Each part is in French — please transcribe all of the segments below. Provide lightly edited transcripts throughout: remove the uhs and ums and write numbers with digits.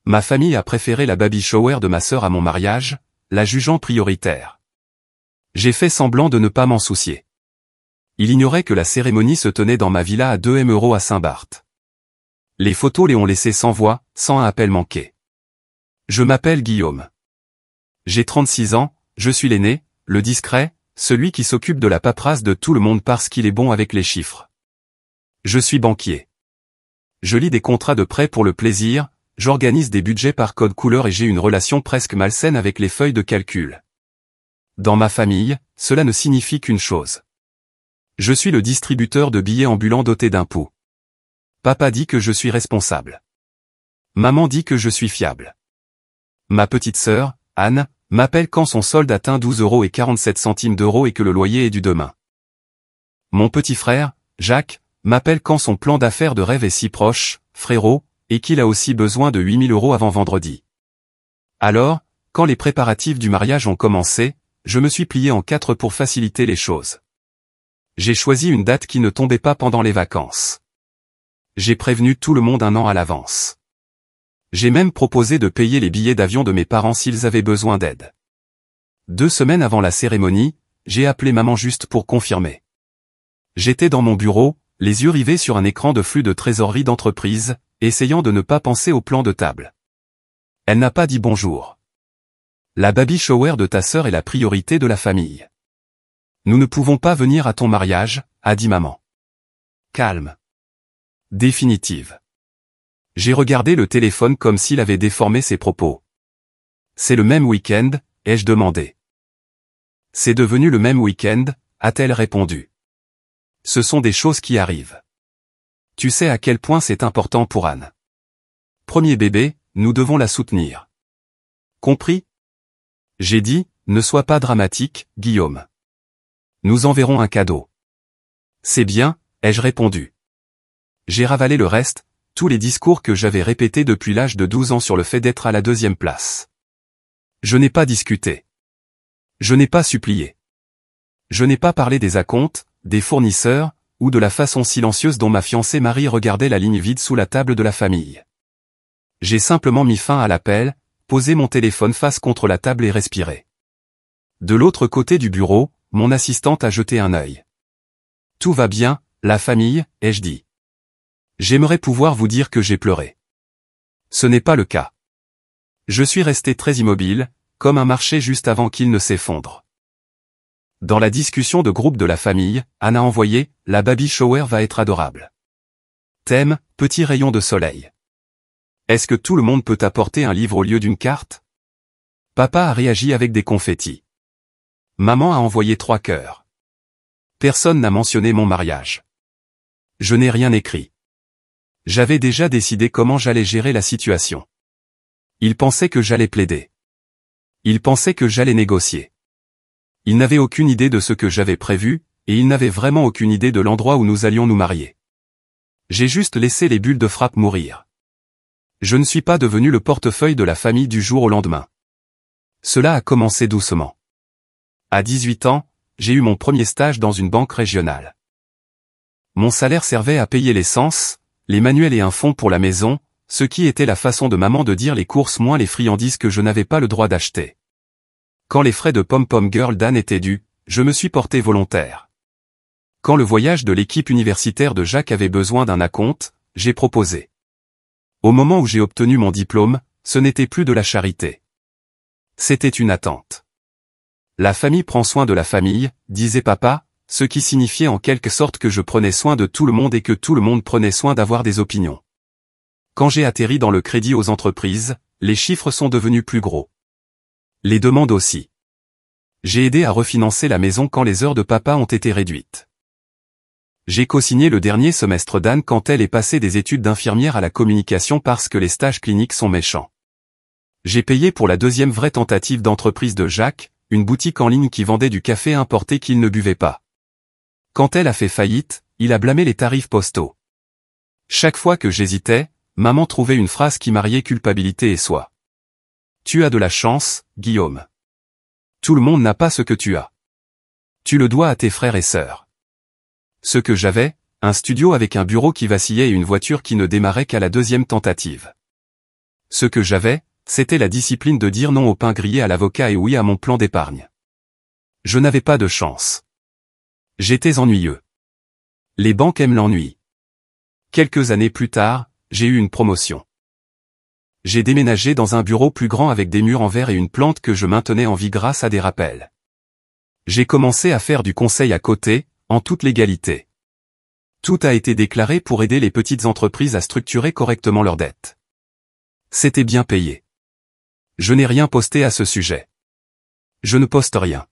Ma famille a préféré la baby shower de ma sœur à mon mariage, la jugeant prioritaire. J'ai fait semblant de ne pas m'en soucier. Il ignorait que la cérémonie se tenait dans ma villa à 2 € à Saint-Barth. Les photos les ont laissées sans voix, sans un appel manqué. Je m'appelle Guillaume. J'ai 36 ans, je suis l'aîné, le discret, celui qui s'occupe de la paperasse de tout le monde parce qu'il est bon avec les chiffres. Je suis banquier. Je lis des contrats de prêt pour le plaisir, j'organise des budgets par code couleur et j'ai une relation presque malsaine avec les feuilles de calcul. Dans ma famille, cela ne signifie qu'une chose. Je suis le distributeur de billets ambulants doté d'un pouls. Papa dit que je suis responsable. Maman dit que je suis fiable. Ma petite sœur, Anne, m'appelle quand son solde atteint 12,47 € et que le loyer est dû demain. Mon petit frère, Jacques, m'appelle quand son plan d'affaires de rêve est si proche, frérot, et qu'il a aussi besoin de 8 000 € avant vendredi. Alors, quand les préparatifs du mariage ont commencé, je me suis plié en 4 pour faciliter les choses. J'ai choisi une date qui ne tombait pas pendant les vacances. J'ai prévenu tout le monde un an à l'avance. J'ai même proposé de payer les billets d'avion de mes parents s'ils avaient besoin d'aide. 2 semaines avant la cérémonie, j'ai appelé maman juste pour confirmer. J'étais dans mon bureau, les yeux rivés sur un écran de flux de trésorerie d'entreprise, essayant de ne pas penser au plan de table. Elle n'a pas dit bonjour. La baby shower de ta sœur est la priorité de la famille. Nous ne pouvons pas venir à ton mariage, a dit maman. Calme. Définitive. J'ai regardé le téléphone comme s'il avait déformé ses propos. C'est le même week-end, ai-je demandé. C'est devenu le même week-end, a-t-elle répondu. Ce sont des choses qui arrivent. Tu sais à quel point c'est important pour Anne. Premier bébé, nous devons la soutenir. Compris? J'ai dit, ne sois pas dramatique, Guillaume. Nous enverrons un cadeau. C'est bien, ai-je répondu. J'ai ravalé le reste, tous les discours que j'avais répétés depuis l'âge de 12 ans sur le fait d'être à la 2e place. Je n'ai pas discuté. Je n'ai pas supplié. Je n'ai pas parlé des acomptes, des fournisseurs, ou de la façon silencieuse dont ma fiancée Marie regardait la ligne vide sous la table de la famille. J'ai simplement mis fin à l'appel, posé mon téléphone face contre la table et respiré. De l'autre côté du bureau, mon assistante a jeté un œil. Tout va bien, la famille, ai-je dit. J'aimerais pouvoir vous dire que j'ai pleuré. Ce n'est pas le cas. Je suis resté très immobile, comme un marché juste avant qu'il ne s'effondre. Dans la discussion de groupe de la famille, Anne a envoyé « La baby shower va être adorable. Thème, petit rayon de soleil. Est-ce que tout le monde peut apporter un livre au lieu d'une carte ?» Papa a réagi avec des confettis. Maman a envoyé 3 cœurs. Personne n'a mentionné mon mariage. Je n'ai rien écrit. J'avais déjà décidé comment j'allais gérer la situation. Ils pensaient que j'allais plaider. Ils pensaient que j'allais négocier. Ils n'avaient aucune idée de ce que j'avais prévu, et ils n'avaient vraiment aucune idée de l'endroit où nous allions nous marier. J'ai juste laissé les bulles de frappe mourir. Je ne suis pas devenu le portefeuille de la famille du jour au lendemain. Cela a commencé doucement. À 18 ans, j'ai eu mon premier stage dans une banque régionale. Mon salaire servait à payer l'essence, les manuels et un fonds pour la maison, ce qui était la façon de maman de dire les courses moins les friandises que je n'avais pas le droit d'acheter. Quand les frais de Pom-Pom Girl d'Anne étaient dus, je me suis porté volontaire. Quand le voyage de l'équipe universitaire de Jacques avait besoin d'un acompte, j'ai proposé. Au moment où j'ai obtenu mon diplôme, ce n'était plus de la charité. C'était une attente. La famille prend soin de la famille, disait papa, ce qui signifiait en quelque sorte que je prenais soin de tout le monde et que tout le monde prenait soin d'avoir des opinions. Quand j'ai atterri dans le crédit aux entreprises, les chiffres sont devenus plus gros. Les demandes aussi. J'ai aidé à refinancer la maison quand les heures de papa ont été réduites. J'ai co-signé le dernier semestre d'Anne quand elle est passée des études d'infirmière à la communication parce que les stages cliniques sont méchants. J'ai payé pour la 2e vraie tentative d'entreprise de Jacques, une boutique en ligne qui vendait du café importé qu'il ne buvait pas. Quand elle a fait faillite, il a blâmé les tarifs postaux. Chaque fois que j'hésitais, maman trouvait une phrase qui mariait culpabilité et soi. Tu as de la chance, Guillaume. Tout le monde n'a pas ce que tu as. Tu le dois à tes frères et sœurs. Ce que j'avais, un studio avec un bureau qui vacillait et une voiture qui ne démarrait qu'à la 2e tentative. Ce que j'avais, c'était la discipline de dire non au pain grillé à l'avocat et oui à mon plan d'épargne. Je n'avais pas de chance. J'étais ennuyeux. Les banques aiment l'ennui. Quelques années plus tard, j'ai eu une promotion. J'ai déménagé dans un bureau plus grand avec des murs en verre et une plante que je maintenais en vie grâce à des rappels. J'ai commencé à faire du conseil à côté, en toute légalité. Tout a été déclaré pour aider les petites entreprises à structurer correctement leurs dettes. C'était bien payé. Je n'ai rien posté à ce sujet. Je ne poste rien.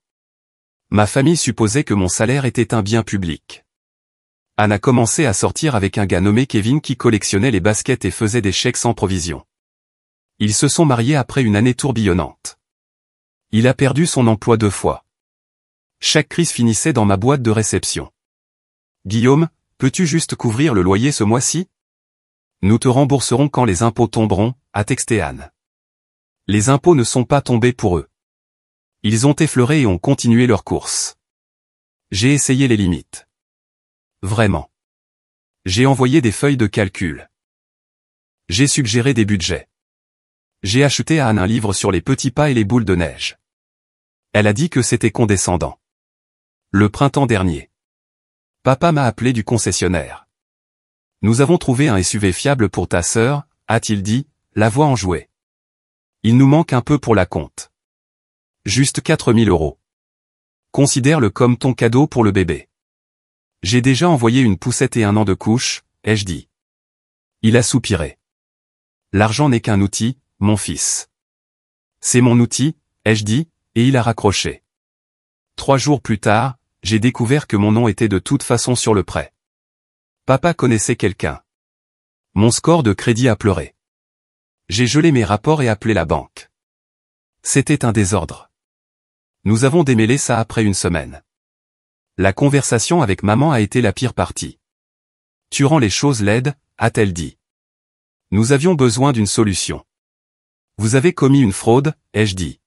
Ma famille supposait que mon salaire était un bien public. Anne a commencé à sortir avec un gars nommé Kevin qui collectionnait les baskets et faisait des chèques sans provision. Ils se sont mariés après une année tourbillonnante. Il a perdu son emploi 2 fois. Chaque crise finissait dans ma boîte de réception. Guillaume, peux-tu juste couvrir le loyer ce mois-ci? Nous te rembourserons quand les impôts tomberont, a texté Anne. Les impôts ne sont pas tombés pour eux. Ils ont effleuré et ont continué leur course. J'ai essayé les limites. Vraiment. J'ai envoyé des feuilles de calcul. J'ai suggéré des budgets. J'ai acheté à Anne un livre sur les petits pas et les boules de neige. Elle a dit que c'était condescendant. Le printemps dernier. Papa m'a appelé du concessionnaire. Nous avons trouvé un SUV fiable pour ta sœur, a-t-il dit, la voix enjouée. Il nous manque un peu pour la compte. Juste 4 000 €. Considère-le comme ton cadeau pour le bébé. J'ai déjà envoyé une poussette et 1 an de couche, ai-je dit. Il a soupiré. L'argent n'est qu'un outil, mon fils. C'est mon outil, ai-je dit, et il a raccroché. 3 jours plus tard, j'ai découvert que mon nom était de toute façon sur le prêt. Papa connaissait quelqu'un. Mon score de crédit a pleuré. J'ai gelé mes rapports et appelé la banque. C'était un désordre. Nous avons démêlé ça après une semaine. La conversation avec maman a été la pire partie. Tu rends les choses laides, a-t-elle dit. Nous avions besoin d'une solution. Vous avez commis une fraude, ai-je dit.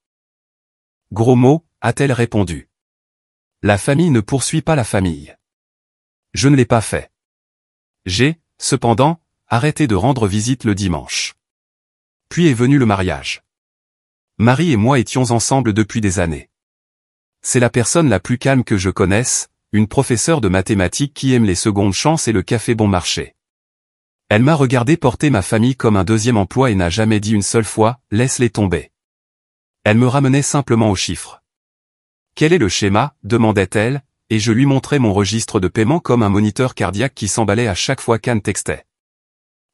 Gros mot, a-t-elle répondu. La famille ne poursuit pas la famille. Je ne l'ai pas fait. J'ai, cependant, arrêté de rendre visite le dimanche. Puis est venu le mariage. Marie et moi étions ensemble depuis des années. C'est la personne la plus calme que je connaisse, une professeure de mathématiques qui aime les secondes chances et le café bon marché. Elle m'a regardé porter ma famille comme un deuxième emploi et n'a jamais dit une seule fois « laisse-les tomber ». Elle me ramenait simplement aux chiffres. Quel est le schéma, demandait-elle, et je lui montrais mon registre de paiement comme un moniteur cardiaque qui s'emballait à chaque fois qu'Anne textait.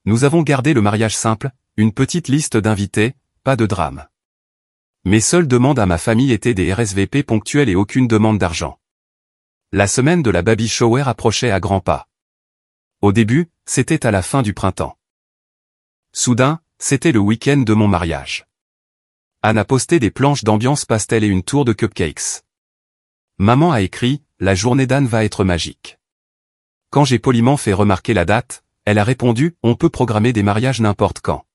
Nous avons gardé le mariage simple, une petite liste d'invités, pas de drame. Mes seules demandes à ma famille étaient des RSVP ponctuels et aucune demande d'argent. La semaine de la baby shower approchait à grands pas. Au début, c'était à la fin du printemps. Soudain, c'était le week-end de mon mariage. Anne a posté des planches d'ambiance pastel et une tour de cupcakes. Maman a écrit « La journée d'Anne va être magique ». Quand j'ai poliment fait remarquer la date, elle a répondu « On peut programmer des mariages n'importe quand.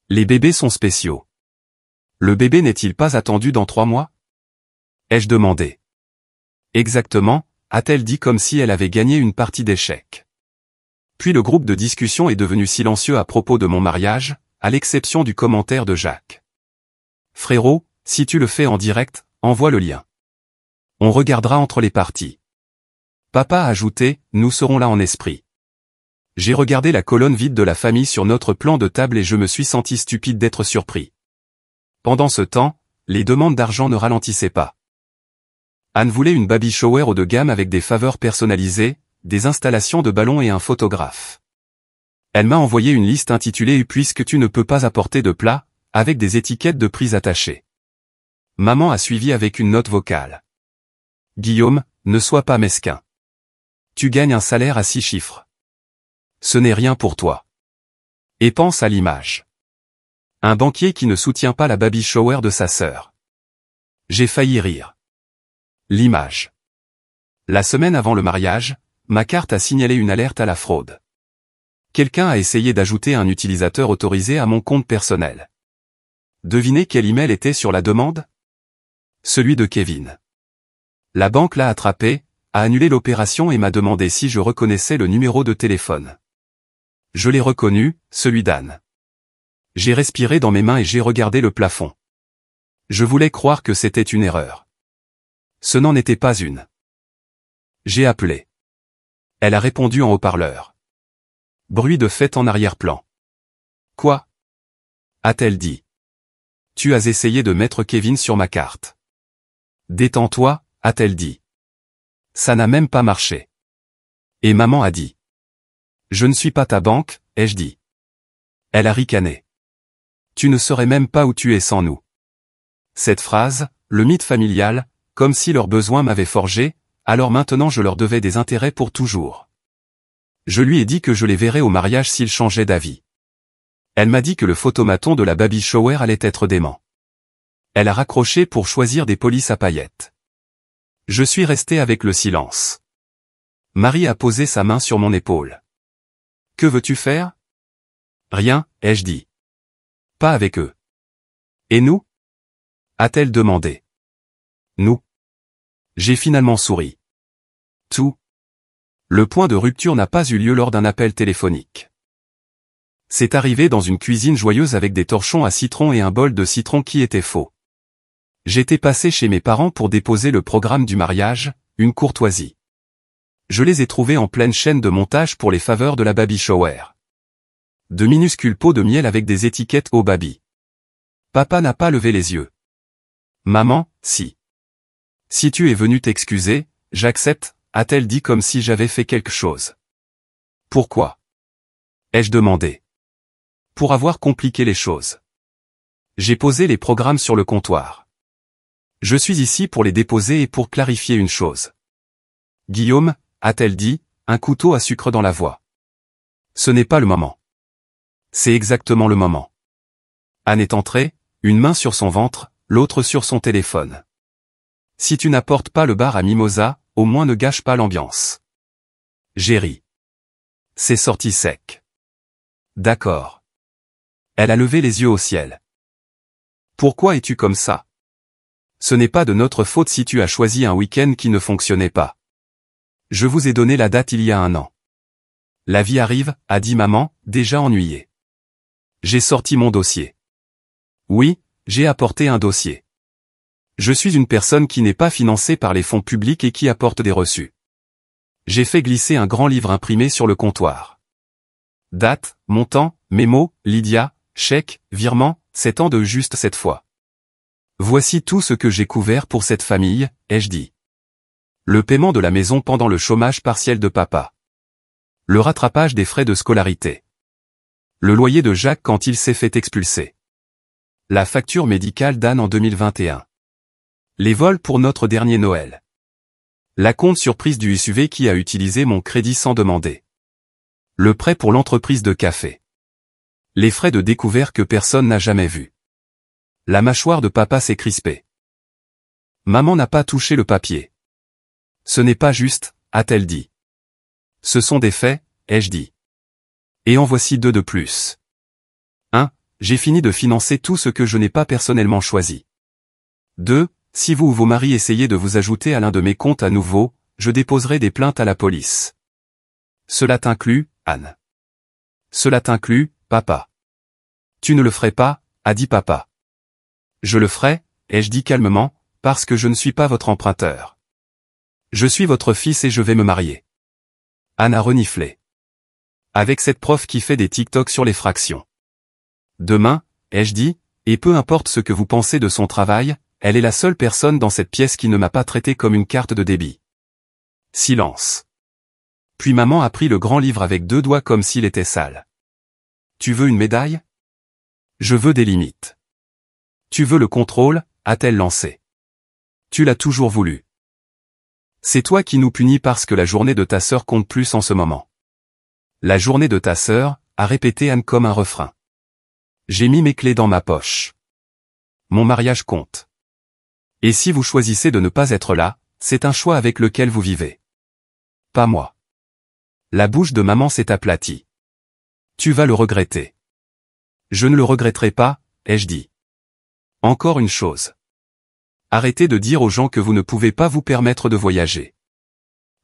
Les bébés sont spéciaux. Le bébé n'est-il pas attendu dans 3 mois ?» ai-je demandé. Exactement, a-t-elle dit comme si elle avait gagné une partie d'échecs. Puis le groupe de discussion est devenu silencieux à propos de mon mariage, à l'exception du commentaire de Jacques. Frérot, si tu le fais en direct, envoie le lien. On regardera entre les parties. Papa a ajouté, nous serons là en esprit. J'ai regardé la colonne vide de la famille sur notre plan de table et je me suis senti stupide d'être surpris. Pendant ce temps, les demandes d'argent ne ralentissaient pas. Anne voulait une baby shower haut de gamme avec des faveurs personnalisées, des installations de ballons et un photographe. Elle m'a envoyé une liste intitulée « Puisque tu ne peux pas apporter de plat », avec des étiquettes de prix attachées. Maman a suivi avec une note vocale. Guillaume, ne sois pas mesquin. Tu gagnes un salaire à 6 chiffres. Ce n'est rien pour toi. Et pense à l'image. Un banquier qui ne soutient pas la baby shower de sa sœur. J'ai failli rire. L'image. La semaine avant le mariage, ma carte a signalé une alerte à la fraude. Quelqu'un a essayé d'ajouter un utilisateur autorisé à mon compte personnel. Devinez quel email était sur la demande? Celui de Kevin. La banque l'a attrapé, a annulé l'opération et m'a demandé si je reconnaissais le numéro de téléphone. Je l'ai reconnu, celui d'Anne. J'ai respiré dans mes mains et j'ai regardé le plafond. Je voulais croire que c'était une erreur. Ce n'en était pas une. J'ai appelé. Elle a répondu en haut-parleur. Bruit de fête en arrière-plan. Quoi? A-t-elle dit. Tu as essayé de mettre Kevin sur ma carte. Détends-toi, a-t-elle dit. Ça n'a même pas marché. Et maman a dit. Je ne suis pas ta banque, ai-je dit. Elle a ricané. Tu ne saurais même pas où tu es sans nous. Cette phrase, le mythe familial, comme si leurs besoins m'avaient forgé, alors maintenant je leur devais des intérêts pour toujours. Je lui ai dit que je les verrais au mariage s'ils changeaient d'avis. Elle m'a dit que le photomaton de la baby shower allait être dément. Elle a raccroché pour choisir des polices à paillettes. Je suis resté avec le silence. Marie a posé sa main sur mon épaule. Que veux-tu faire? Rien, ai-je dit. Pas avec eux. Et nous? A-t-elle demandé. Nous. J'ai finalement souri. Tout. Le point de rupture n'a pas eu lieu lors d'un appel téléphonique. C'est arrivé dans une cuisine joyeuse avec des torchons à citron et un bol de citron qui était faux. J'étais passé chez mes parents pour déposer le programme du mariage, une courtoisie. Je les ai trouvés en pleine chaîne de montage pour les faveurs de la baby shower. De minuscules pots de miel avec des étiquettes au baby. Papa n'a pas levé les yeux. Maman, si. Si tu es venu t'excuser, j'accepte, a-t-elle dit comme si j'avais fait quelque chose. Pourquoi? Ai-je demandé. Pour avoir compliqué les choses. J'ai posé les programmes sur le comptoir. Je suis ici pour les déposer et pour clarifier une chose. Guillaume, a-t-elle dit, un couteau à sucre dans la voix. Ce n'est pas le moment. C'est exactement le moment. Anne est entrée, une main sur son ventre, l'autre sur son téléphone. Si tu n'apportes pas le bar à mimosa, au moins ne gâche pas l'ambiance. J'ai ri. C'est sorti sec. D'accord. Elle a levé les yeux au ciel. Pourquoi es-tu comme ça? Ce n'est pas de notre faute si tu as choisi un week-end qui ne fonctionnait pas. Je vous ai donné la date il y a 1 an. La vie arrive, a dit maman, déjà ennuyée. J'ai sorti mon dossier. Oui, j'ai apporté un dossier. Je suis une personne qui n'est pas financée par les fonds publics et qui apporte des reçus. J'ai fait glisser un grand livre imprimé sur le comptoir. Date, montant, mémo, Lydia, chèque, virement, 7 ans de juste cette fois. Voici tout ce que j'ai couvert pour cette famille, ai-je dit. Le paiement de la maison pendant le chômage partiel de papa. Le rattrapage des frais de scolarité. Le loyer de Jacques quand il s'est fait expulser. La facture médicale d'Anne en 2021. Les vols pour notre dernier Noël. La compte surprise du SUV qui a utilisé mon crédit sans demander. Le prêt pour l'entreprise de café. Les frais de découvert que personne n'a jamais vus. La mâchoire de papa s'est crispée. Maman n'a pas touché le papier. Ce n'est pas juste, a-t-elle dit. Ce sont des faits, ai-je dit. Et en voici 2 de plus. 1. J'ai fini de financer tout ce que je n'ai pas personnellement choisi. 2. Si vous ou vos maris essayez de vous ajouter à l'un de mes comptes à nouveau, je déposerai des plaintes à la police. Cela t'inclut, Anne. Cela t'inclut, papa. Tu ne le ferais pas, a dit papa. Je le ferai, ai-je dit calmement, parce que je ne suis pas votre emprunteur. Je suis votre fils et je vais me marier. Anne a reniflé. Avec cette prof qui fait des TikTok sur les fractions. Demain, ai-je dit, et peu importe ce que vous pensez de son travail, elle est la seule personne dans cette pièce qui ne m'a pas traité comme une carte de débit. Silence. Puis maman a pris le grand livre avec 2 doigts comme s'il était sale. Tu veux une médaille? Je veux des limites. Tu veux le contrôle, a-t-elle lancé. Tu l'as toujours voulu. C'est toi qui nous punis parce que la journée de ta sœur compte plus en ce moment. La journée de ta sœur, a répété Anne comme un refrain. J'ai mis mes clés dans ma poche. Mon mariage compte. Et si vous choisissez de ne pas être là, c'est un choix avec lequel vous vivez. Pas moi. La bouche de maman s'est aplatie. Tu vas le regretter. Je ne le regretterai pas, ai-je dit. Encore une chose. Arrêtez de dire aux gens que vous ne pouvez pas vous permettre de voyager.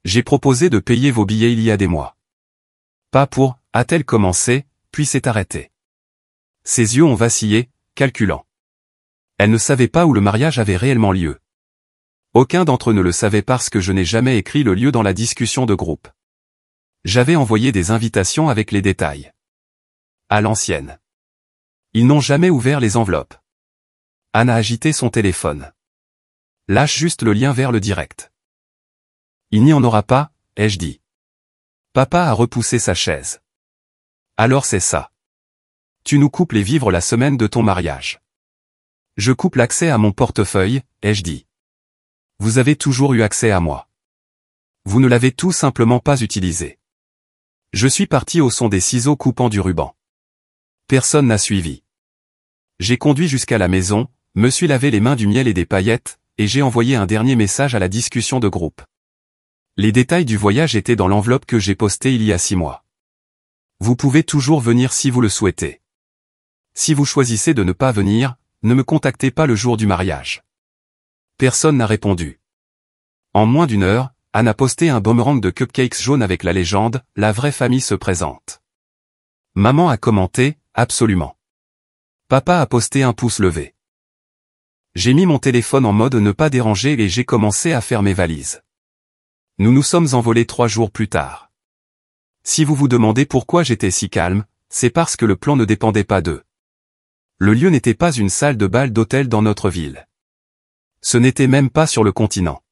J'ai proposé de payer vos billets il y a des mois. Pas pour, a-t-elle commencé, puis s'est arrêtée. Ses yeux ont vacillé, calculant. Elle ne savait pas où le mariage avait réellement lieu. Aucun d'entre eux ne le savait parce que je n'ai jamais écrit le lieu dans la discussion de groupe. J'avais envoyé des invitations avec les détails. À l'ancienne. Ils n'ont jamais ouvert les enveloppes. Anne a agité son téléphone. Lâche juste le lien vers le direct. Il n'y en aura pas, ai-je dit. Papa a repoussé sa chaise. Alors c'est ça. Tu nous coupes les vivres la semaine de ton mariage. Je coupe l'accès à mon portefeuille, ai-je dit. Vous avez toujours eu accès à moi. Vous ne l'avez tout simplement pas utilisé. Je suis parti au son des ciseaux coupant du ruban. Personne n'a suivi. J'ai conduit jusqu'à la maison, me suis lavé les mains du miel et des paillettes, et j'ai envoyé un dernier message à la discussion de groupe. Les détails du voyage étaient dans l'enveloppe que j'ai postée il y a 6 mois. Vous pouvez toujours venir si vous le souhaitez. Si vous choisissez de ne pas venir, ne me contactez pas le jour du mariage. Personne n'a répondu. En moins d'1 heure, Anne a posté un boomerang de cupcakes jaunes avec la légende « La vraie famille se présente ». Maman a commenté « Absolument ». Papa a posté un pouce levé. J'ai mis mon téléphone en mode ne pas déranger et j'ai commencé à faire mes valises. Nous nous sommes envolés 3 jours plus tard. Si vous vous demandez pourquoi j'étais si calme, c'est parce que le plan ne dépendait pas d'eux. Le lieu n'était pas une salle de bal d'hôtel dans notre ville. Ce n'était même pas sur le continent.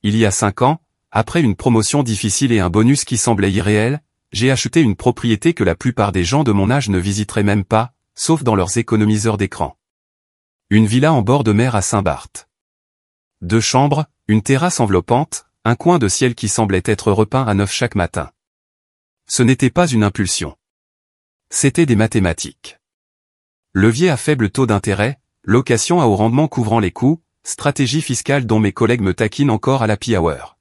Il y a 5 ans, après une promotion difficile et un bonus qui semblait irréel, j'ai acheté une propriété que la plupart des gens de mon âge ne visiteraient même pas, sauf dans leurs économiseurs d'écran. Une villa en bord de mer à Saint-Barth. 2 chambres, une terrasse enveloppante, un coin de ciel qui semblait être repeint à neuf chaque matin. Ce n'était pas une impulsion. C'était des mathématiques. Levier à faible taux d'intérêt, location à haut rendement couvrant les coûts, stratégie fiscale dont mes collègues me taquinent encore à l'happy hour.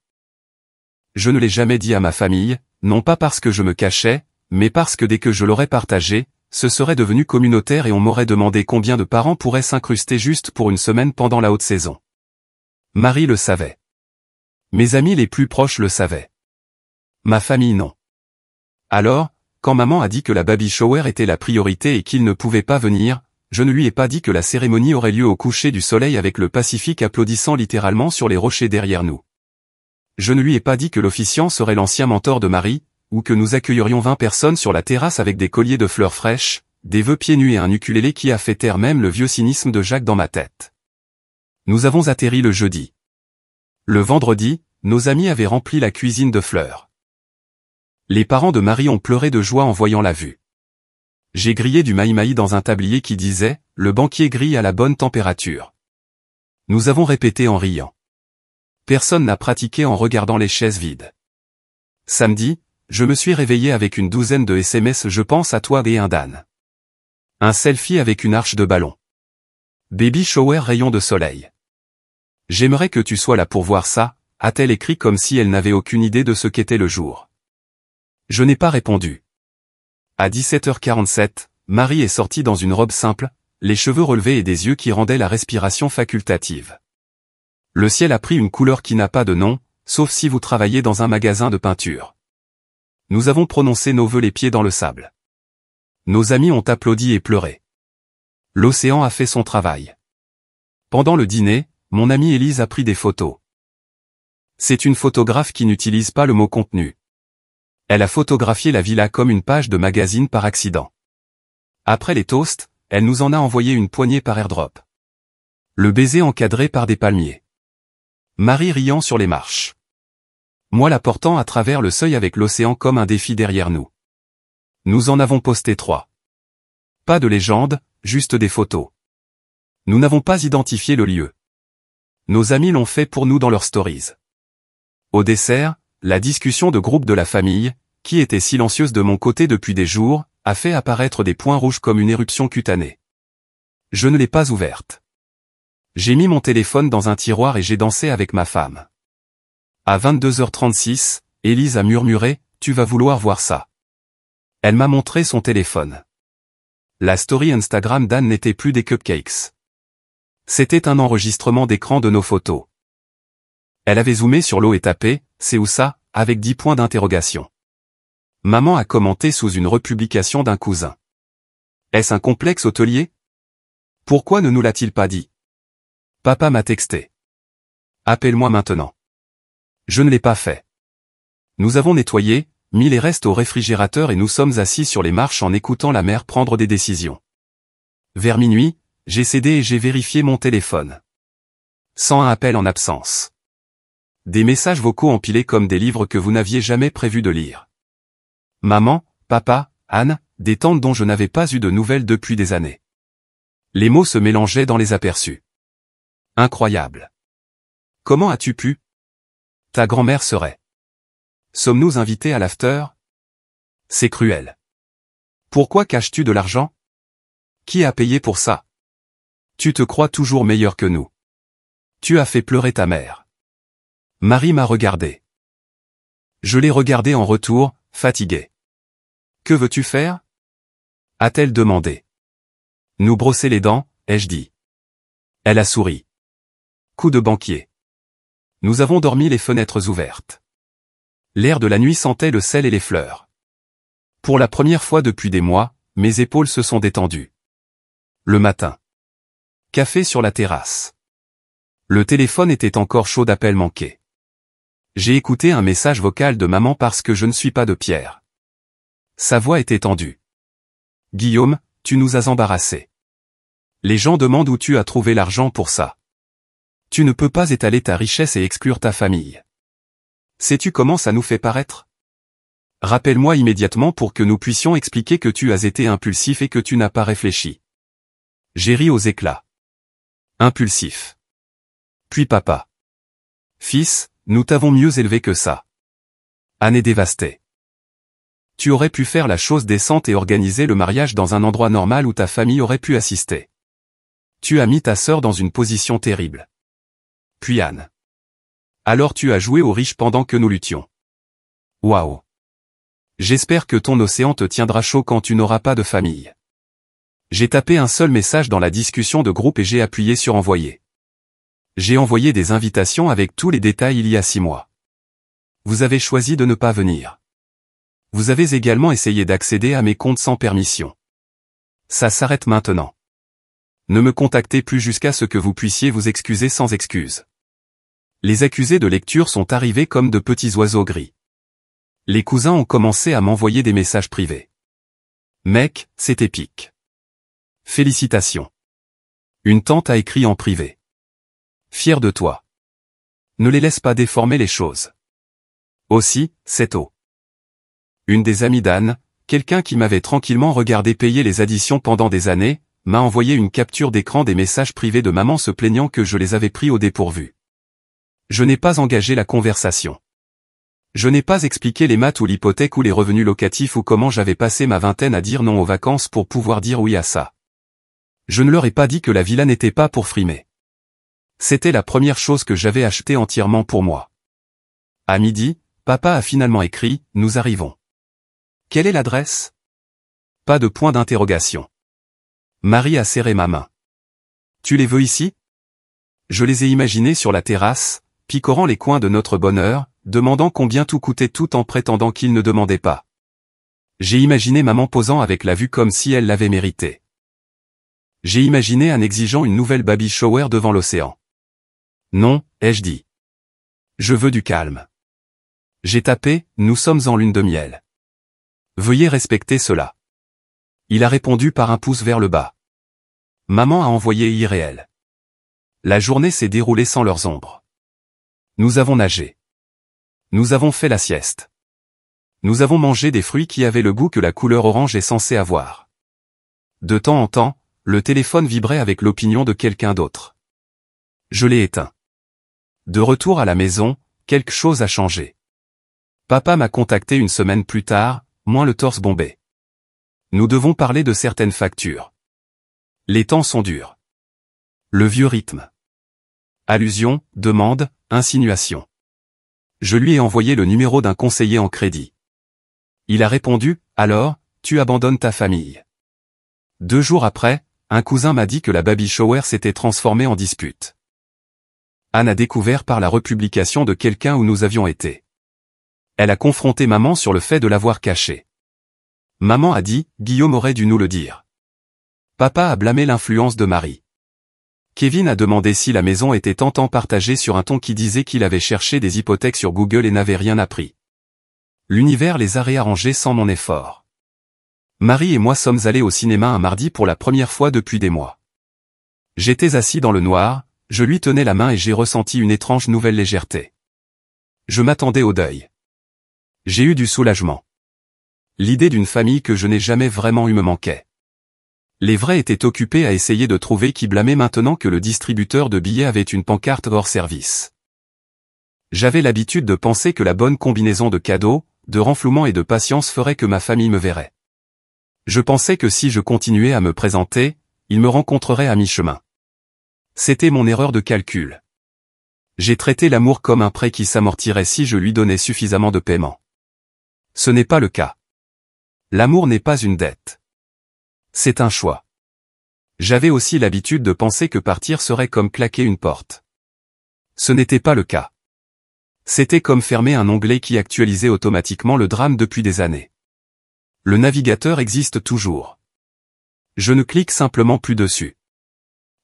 Je ne l'ai jamais dit à ma famille, non pas parce que je me cachais, mais parce que dès que je l'aurais partagé, ce serait devenu communautaire et on m'aurait demandé combien de parents pourraient s'incruster juste pour une semaine pendant la haute saison. Marie le savait. Mes amis les plus proches le savaient. Ma famille non. Alors, quand maman a dit que la baby shower était la priorité et qu'il ne pouvait pas venir, je ne lui ai pas dit que la cérémonie aurait lieu au coucher du soleil avec le Pacifique applaudissant littéralement sur les rochers derrière nous. Je ne lui ai pas dit que l'officiant serait l'ancien mentor de Marie, ou que nous accueillerions 20 personnes sur la terrasse avec des colliers de fleurs fraîches, des vœux pieds nus et un ukulélé qui a fait taire même le vieux cynisme de Jacques dans ma tête. Nous avons atterri le jeudi. Le vendredi, nos amis avaient rempli la cuisine de fleurs. Les parents de Marie ont pleuré de joie en voyant la vue. J'ai grillé du maï-maï dans un tablier qui disait « Le banquier grille à la bonne température ». Nous avons répété en riant. Personne n'a pratiqué en regardant les chaises vides. Samedi, je me suis réveillé avec une douzaine de SMS « Je pense à toi et un Dan ». Un selfie avec une arche de ballon. Baby shower rayon de soleil. J'aimerais que tu sois là pour voir ça, a-t-elle écrit comme si elle n'avait aucune idée de ce qu'était le jour. Je n'ai pas répondu. À 17h47, Marie est sortie dans une robe simple, les cheveux relevés et des yeux qui rendaient la respiration facultative. Le ciel a pris une couleur qui n'a pas de nom, sauf si vous travaillez dans un magasin de peinture. Nous avons prononcé nos vœux les pieds dans le sable. Nos amis ont applaudi et pleuré. L'océan a fait son travail. Pendant le dîner, mon amie Élise a pris des photos. C'est une photographe qui n'utilise pas le mot contenu. Elle a photographié la villa comme une page de magazine par accident. Après les toasts, elle nous en a envoyé une poignée par airdrop. Le baiser encadré par des palmiers. Marie riant sur les marches. Moi la portant à travers le seuil avec l'océan comme un défi derrière nous. Nous en avons posté 3. Pas de légende, juste des photos. Nous n'avons pas identifié le lieu. Nos amis l'ont fait pour nous dans leurs stories. Au dessert, la discussion de groupe de la famille, qui était silencieuse de mon côté depuis des jours, a fait apparaître des points rouges comme une éruption cutanée. Je ne l'ai pas ouverte. J'ai mis mon téléphone dans un tiroir et j'ai dansé avec ma femme. À 22h36, Élise a murmuré « Tu vas vouloir voir ça ». Elle m'a montré son téléphone. La story Instagram d'Anne n'était plus des cupcakes. C'était un enregistrement d'écran de nos photos. Elle avait zoomé sur l'eau et tapé « C'est où ça ?» avec 10 points d'interrogation. Maman a commenté sous une republication d'un cousin. Est-ce un complexe hôtelier? Pourquoi ne nous l'a-t-il pas dit? Papa m'a texté. Appelle-moi maintenant. Je ne l'ai pas fait. Nous avons nettoyé, mis les restes au réfrigérateur et nous sommes assis sur les marches en écoutant la mère prendre des décisions. Vers minuit, j'ai cédé et j'ai vérifié mon téléphone. 101 appels en absence. Des messages vocaux empilés comme des livres que vous n'aviez jamais prévu de lire. Maman, papa, Anne, des tantes dont je n'avais pas eu de nouvelles depuis des années. Les mots se mélangeaient dans les aperçus. Incroyable. Comment as-tu pu? Ta grand-mère serait. Sommes-nous invités à l'after? C'est cruel. Pourquoi caches-tu de l'argent? Qui a payé pour ça? Tu te crois toujours meilleur que nous. Tu as fait pleurer ta mère. Marie m'a regardé. Je l'ai regardée en retour, fatiguée. Que veux-tu faire? A-t-elle demandé. Nous brosser les dents, ai-je dit. Elle a souri. Coup de banquier. Nous avons dormi les fenêtres ouvertes. L'air de la nuit sentait le sel et les fleurs. Pour la première fois depuis des mois, mes épaules se sont détendues. Le matin. Café sur la terrasse. Le téléphone était encore chaud d'appels manqués. J'ai écouté un message vocal de maman parce que je ne suis pas de pierre. Sa voix était tendue. Guillaume, tu nous as embarrassés. Les gens demandent où tu as trouvé l'argent pour ça. Tu ne peux pas étaler ta richesse et exclure ta famille. Sais-tu comment ça nous fait paraître? Rappelle-moi immédiatement pour que nous puissions expliquer que tu as été impulsif et que tu n'as pas réfléchi. J'ai ri aux éclats. Impulsif. Puis papa. Fils, nous t'avons mieux élevé que ça. Anne est dévastée. Tu aurais pu faire la chose décente et organiser le mariage dans un endroit normal où ta famille aurait pu assister. Tu as mis ta sœur dans une position terrible. Puis Anne. Alors tu as joué aux riches pendant que nous luttions. Waouh. J'espère que ton océan te tiendra chaud quand tu n'auras pas de famille. J'ai tapé un seul message dans la discussion de groupe et j'ai appuyé sur envoyer. J'ai envoyé des invitations avec tous les détails il y a 6 mois. Vous avez choisi de ne pas venir. Vous avez également essayé d'accéder à mes comptes sans permission. Ça s'arrête maintenant. Ne me contactez plus jusqu'à ce que vous puissiez vous excuser sans excuse. Les accusés de lecture sont arrivés comme de petits oiseaux gris. Les cousins ont commencé à m'envoyer des messages privés. Mec, c'est épique. Félicitations. Une tante a écrit en privé. Fier de toi. Ne les laisse pas déformer les choses. Aussi, c'est au. Une des amies d'Anne, quelqu'un qui m'avait tranquillement regardé payer les additions pendant des années, m'a envoyé une capture d'écran des messages privés de maman se plaignant que je les avais pris au dépourvu. Je n'ai pas engagé la conversation. Je n'ai pas expliqué les maths ou l'hypothèque ou les revenus locatifs ou comment j'avais passé ma vingtaine à dire non aux vacances pour pouvoir dire oui à ça. Je ne leur ai pas dit que la villa n'était pas pour frimer. C'était la première chose que j'avais achetée entièrement pour moi. À midi, papa a finalement écrit « Nous arrivons ». Quelle est l'adresse? Pas de point d'interrogation. Marie a serré ma main. Tu les veux ici? Je les ai imaginés sur la terrasse, picorant les coins de notre bonheur, demandant combien tout coûtait tout en prétendant qu'ils ne demandaient pas. J'ai imaginé maman posant avec la vue comme si elle l'avait mérité. J'ai imaginé en exigeant une nouvelle baby shower devant l'océan. Non, ai-je dit. Je veux du calme. J'ai tapé, nous sommes en lune de miel. Veuillez respecter cela. Il a répondu par un pouce vers le bas. Maman a envoyé irréel. La journée s'est déroulée sans leurs ombres. Nous avons nagé. Nous avons fait la sieste. Nous avons mangé des fruits qui avaient le goût que la couleur orange est censée avoir. De temps en temps, le téléphone vibrait avec l'opinion de quelqu'un d'autre. Je l'ai éteint. De retour à la maison, quelque chose a changé. Papa m'a contacté une semaine plus tard, moins le torse bombé. Nous devons parler de certaines factures. Les temps sont durs. Le vieux rythme. Allusion, demande, insinuation. Je lui ai envoyé le numéro d'un conseiller en crédit. Il a répondu, alors, tu abandonnes ta famille. 2 jours après, un cousin m'a dit que la baby shower s'était transformée en dispute. Anne a découvert par la republication de quelqu'un où nous avions été. Elle a confronté maman sur le fait de l'avoir caché. Maman a dit, Guillaume aurait dû nous le dire. Papa a blâmé l'influence de Marie. Kevin a demandé si la maison était tentant partagée sur un ton qui disait qu'il avait cherché des hypothèques sur Google et n'avait rien appris. L'univers les a réarrangés sans mon effort. Marie et moi sommes allés au cinéma un mardi pour la première fois depuis des mois. J'étais assis dans le noir, je lui tenais la main et j'ai ressenti une étrange nouvelle légèreté. Je m'attendais au deuil. J'ai eu du soulagement. L'idée d'une famille que je n'ai jamais vraiment eue me manquait. Les vrais étaient occupés à essayer de trouver qui blâmer maintenant que le distributeur de billets avait une pancarte hors service. J'avais l'habitude de penser que la bonne combinaison de cadeaux, de renflouement et de patience ferait que ma famille me verrait. Je pensais que si je continuais à me présenter, ils me rencontreraient à mi-chemin. C'était mon erreur de calcul. J'ai traité l'amour comme un prêt qui s'amortirait si je lui donnais suffisamment de paiement. Ce n'est pas le cas. L'amour n'est pas une dette. C'est un choix. J'avais aussi l'habitude de penser que partir serait comme claquer une porte. Ce n'était pas le cas. C'était comme fermer un onglet qui actualisait automatiquement le drame depuis des années. Le navigateur existe toujours. Je ne clique simplement plus dessus.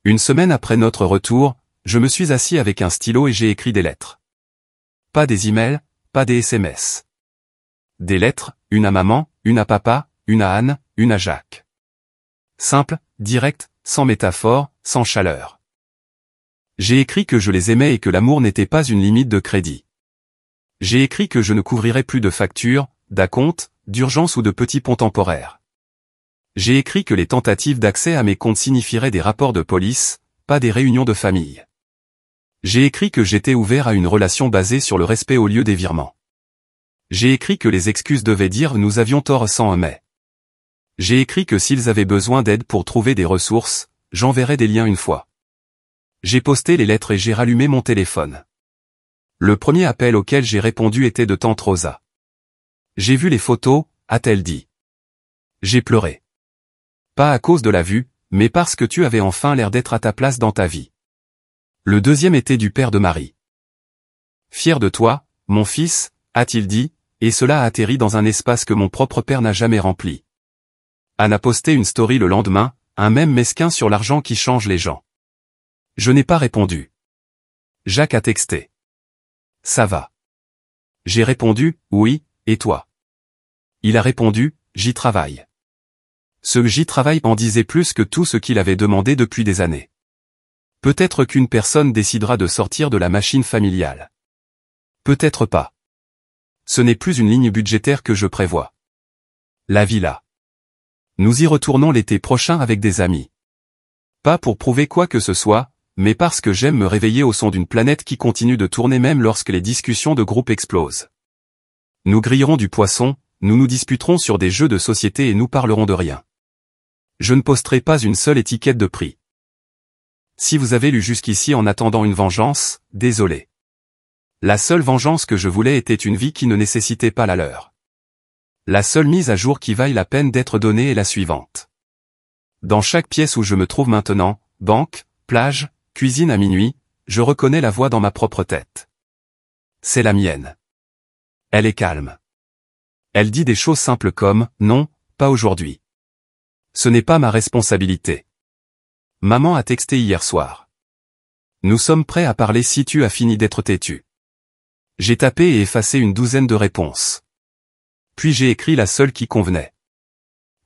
Une semaine après notre retour, je me suis assis avec un stylo et j'ai écrit des lettres. Pas des emails, pas des SMS. Des lettres, une à maman, une à papa, une à Anne, une à Jacques. Simple, direct, sans métaphore, sans chaleur. J'ai écrit que je les aimais et que l'amour n'était pas une limite de crédit. J'ai écrit que je ne couvrirais plus de factures, d'acomptes, d'urgence ou de petits ponts temporaires. J'ai écrit que les tentatives d'accès à mes comptes signifieraient des rapports de police, pas des réunions de famille. J'ai écrit que j'étais ouvert à une relation basée sur le respect au lieu des virements. J'ai écrit que les excuses devaient dire nous avions tort sans un mais. J'ai écrit que s'ils avaient besoin d'aide pour trouver des ressources, j'enverrais des liens une fois. J'ai posté les lettres et j'ai rallumé mon téléphone. Le premier appel auquel j'ai répondu était de tante Rosa. J'ai vu les photos, a-t-elle dit. J'ai pleuré. Pas à cause de la vue, mais parce que tu avais enfin l'air d'être à ta place dans ta vie. Le deuxième était du père de Marie. Fier de toi, mon fils, a-t-il dit, et cela a atterri dans un espace que mon propre père n'a jamais rempli. Anne a posté une story le lendemain, un mème mesquin sur l'argent qui change les gens. Je n'ai pas répondu. Jacques a texté. Ça va. J'ai répondu, oui, et toi? Il a répondu, j'y travaille. Ce j'y travaille en disait plus que tout ce qu'il avait demandé depuis des années. Peut-être qu'une personne décidera de sortir de la machine familiale. Peut-être pas. Ce n'est plus une ligne budgétaire que je prévois. La villa. Nous y retournons l'été prochain avec des amis. Pas pour prouver quoi que ce soit, mais parce que j'aime me réveiller au son d'une planète qui continue de tourner même lorsque les discussions de groupe explosent. Nous grillerons du poisson, nous nous disputerons sur des jeux de société et nous parlerons de rien. Je ne posterai pas une seule étiquette de prix. Si vous avez lu jusqu'ici en attendant une vengeance, désolé. La seule vengeance que je voulais était une vie qui ne nécessitait pas la leur. La seule mise à jour qui vaille la peine d'être donnée est la suivante. Dans chaque pièce où je me trouve maintenant, banque, plage, cuisine à minuit, je reconnais la voix dans ma propre tête. C'est la mienne. Elle est calme. Elle dit des choses simples comme « Non, pas aujourd'hui ». Ce n'est pas ma responsabilité. Maman a texté hier soir. Nous sommes prêts à parler si tu as fini d'être têtu. J'ai tapé et effacé une douzaine de réponses. Puis j'ai écrit la seule qui convenait.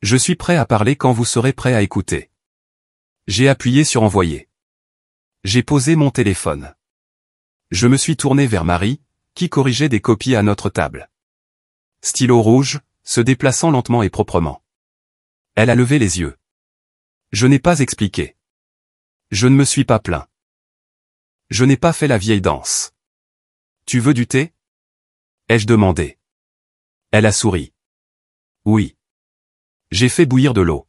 Je suis prêt à parler quand vous serez prêt à écouter. J'ai appuyé sur envoyer. J'ai posé mon téléphone. Je me suis tourné vers Marie, qui corrigeait des copies à notre table. Stylo rouge, se déplaçant lentement et proprement. Elle a levé les yeux. Je n'ai pas expliqué. Je ne me suis pas plaint. Je n'ai pas fait la vieille danse. Tu veux du thé? Ai-je demandé. Elle a souri. Oui. J'ai fait bouillir de l'eau.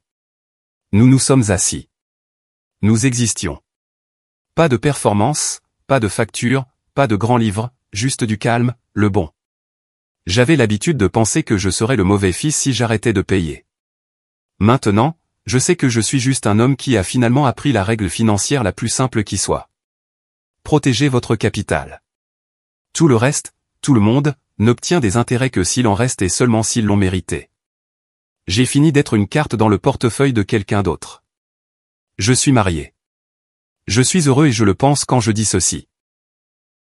Nous nous sommes assis. Nous existions. Pas de performance, pas de facture, pas de grand livre, juste du calme, le bon. J'avais l'habitude de penser que je serais le mauvais fils si j'arrêtais de payer. Maintenant, je sais que je suis juste un homme qui a finalement appris la règle financière la plus simple qui soit. Protégez votre capital. Tout le reste, tout le monde, n'obtient des intérêts que s'il en reste et seulement s'ils l'ont mérité. J'ai fini d'être une carte dans le portefeuille de quelqu'un d'autre. Je suis marié. Je suis heureux et je le pense quand je dis ceci.